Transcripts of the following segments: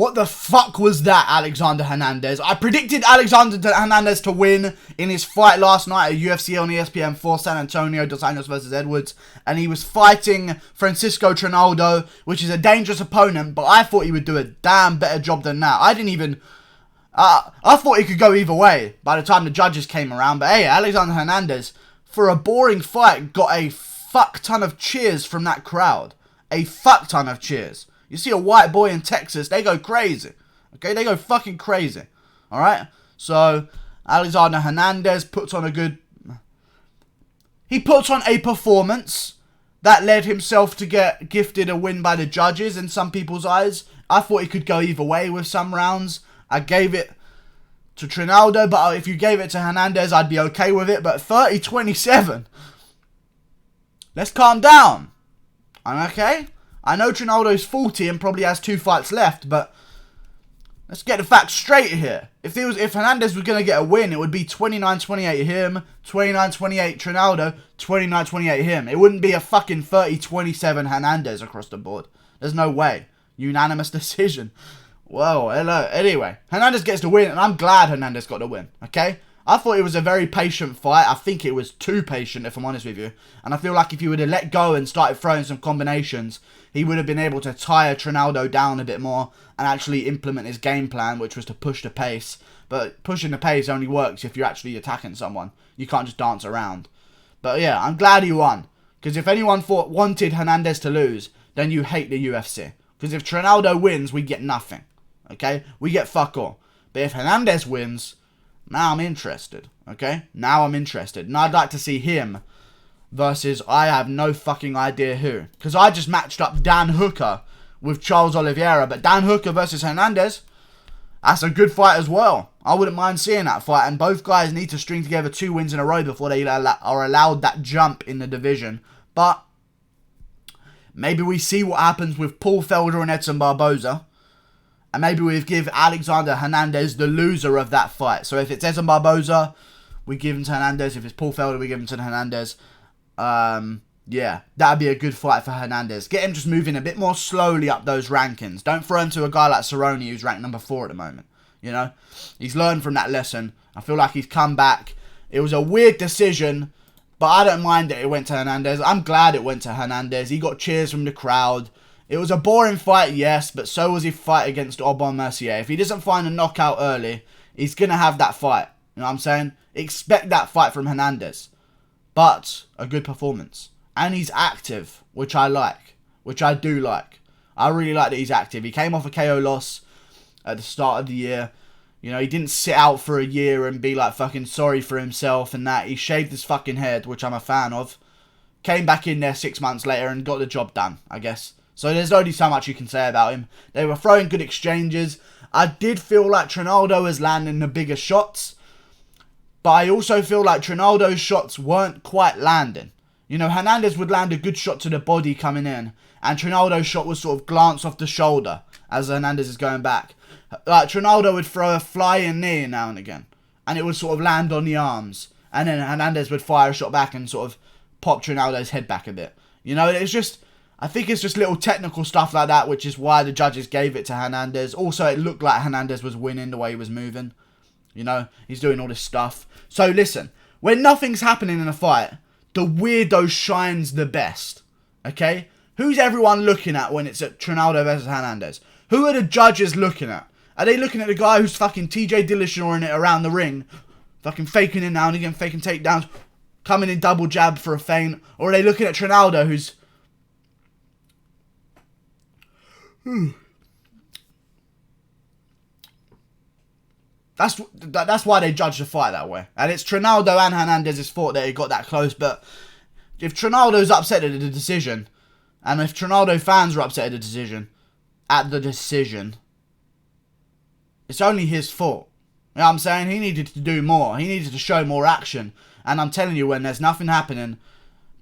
What the fuck was that, Alexander Hernandez? I predicted Alexander Hernandez to win in his fight last night at UFC on ESPN for San Antonio Dos Anjos versus Edwards. And he was fighting Francisco Trinaldo, which is a dangerous opponent. But I thought he would do a damn better job than that. I thought he could go either way by the time the judges came around. But hey, Alexander Hernandez, for a boring fight, got a fuck ton of cheers from that crowd. A fuck ton of cheers. You see a white boy in Texas, they go crazy. Okay, they go fucking crazy. Alright? So, Alexander Hernandez puts on a performance that led himself to get gifted a win by the judges in some people's eyes. I thought he could go either way with some rounds. I gave it to Trinaldo, but if you gave it to Hernandez, I'd be okay with it. But 30-27. Let's calm down. Okay? I know Trinaldo's 40 and probably has 2 fights left, but let's get the facts straight here. If Hernandez was going to get a win, it would be 29-28 him, 29-28 Trinaldo, 29-28 him. It wouldn't be a fucking 30-27 Hernandez across the board. There's no way. Unanimous decision. Well, hello. Anyway, Hernandez gets the win, and I'm glad Hernandez got the win, okay? I thought it was a very patient fight. I think it was too patient, if I'm honest with you. And I feel like if he would have let go and started throwing some combinations, he would have been able to tire Trinaldo down a bit more and actually implement his game plan, which was to push the pace. But pushing the pace only works if you're actually attacking someone. You can't just dance around. But yeah, I'm glad he won. Because if anyone wanted Hernandez to lose, then you hate the UFC. Because if Trinaldo wins, we get nothing. Okay? We get fuck all. But if Hernandez wins, now I'm interested. Okay? Now I'm interested. And I'd like to see him versus I have no fucking idea who. Because I just matched up Dan Hooker with Charles Oliveira. But Dan Hooker versus Hernandez, that's a good fight as well. I wouldn't mind seeing that fight. And both guys need to string together 2 wins in a row before they are allowed that jump in the division. But maybe we see what happens with Paul Felder and Edson Barboza. And maybe we give Alexander Hernandez the loser of that fight. So if it's Edson Barboza, we give him to Hernandez. If it's Paul Felder, we give him to Hernandez. Yeah, that would be a good fight for Hernandez. Get him just moving a bit more slowly up those rankings. Don't throw him to a guy like Cerrone, who's ranked number 4 at the moment. You know, he's learned from that lesson. I feel like he's come back. It was a weird decision, but I don't mind that it went to Hernandez. I'm glad it went to Hernandez. He got cheers from the crowd. It was a boring fight, yes, but so was his fight against Aubin Mercier. If he doesn't find a knockout early, he's going to have that fight. You know what I'm saying? Expect that fight from Hernandez. But a good performance. And he's active, which I like. Which I do like. I really like that he's active. He came off a KO loss at the start of the year. You know, he didn't sit out for a year and be like fucking sorry for himself and that. He shaved his fucking head, which I'm a fan of. Came back in there 6 months later and got the job done, I guess. So there's only so much you can say about him. They were throwing good exchanges. I did feel like Trinaldo was landing the bigger shots. But I also feel like Trinaldo's shots weren't quite landing. You know, Hernandez would land a good shot to the body coming in. And Trinaldo's shot was sort of glance off the shoulder as Hernandez is going back. Like, Trinaldo would throw a flying knee now and again. And it would sort of land on the arms. And then Hernandez would fire a shot back and sort of pop Trinaldo's head back a bit. You know, it's just, I think it's just little technical stuff like that, which is why the judges gave it to Hernandez. Also, it looked like Hernandez was winning the way he was moving. You know, he's doing all this stuff. So listen, when nothing's happening in a fight, the weirdo shines the best. Okay? Who's everyone looking at when it's at Trinaldo versus Hernandez? Who are the judges looking at? Are they looking at the guy who's fucking TJ Dillashaw-ing it around the ring? Fucking faking it now and again, faking takedowns, coming in double jab for a feint? Or are they looking at Trinaldo who's... That's why they judge the fight that way. And it's Trinaldo and Hernandez's fault that it got that close. But if Trinaldo's upset at the decision, and if Trinaldo fans are upset at the decision, it's only his fault. You know what I'm saying? He needed to do more. He needed to show more action. And I'm telling you, when there's nothing happening,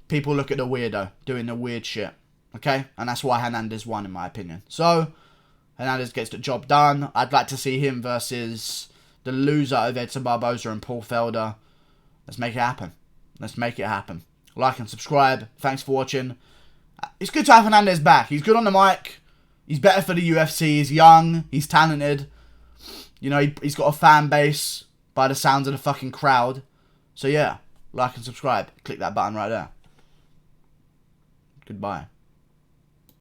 people look at the weirdo doing the weird shit. Okay? And that's why Hernandez won, in my opinion. So, Hernandez gets the job done. I'd like to see him versus the loser of Edson Barboza and Paul Felder. Let's make it happen. Let's make it happen. Like and subscribe. Thanks for watching. It's good to have Hernandez back. He's good on the mic. He's better for the UFC. He's young. He's talented. You know, he's got a fan base by the sounds of the fucking crowd. So yeah, like and subscribe. Click that button right there. Goodbye.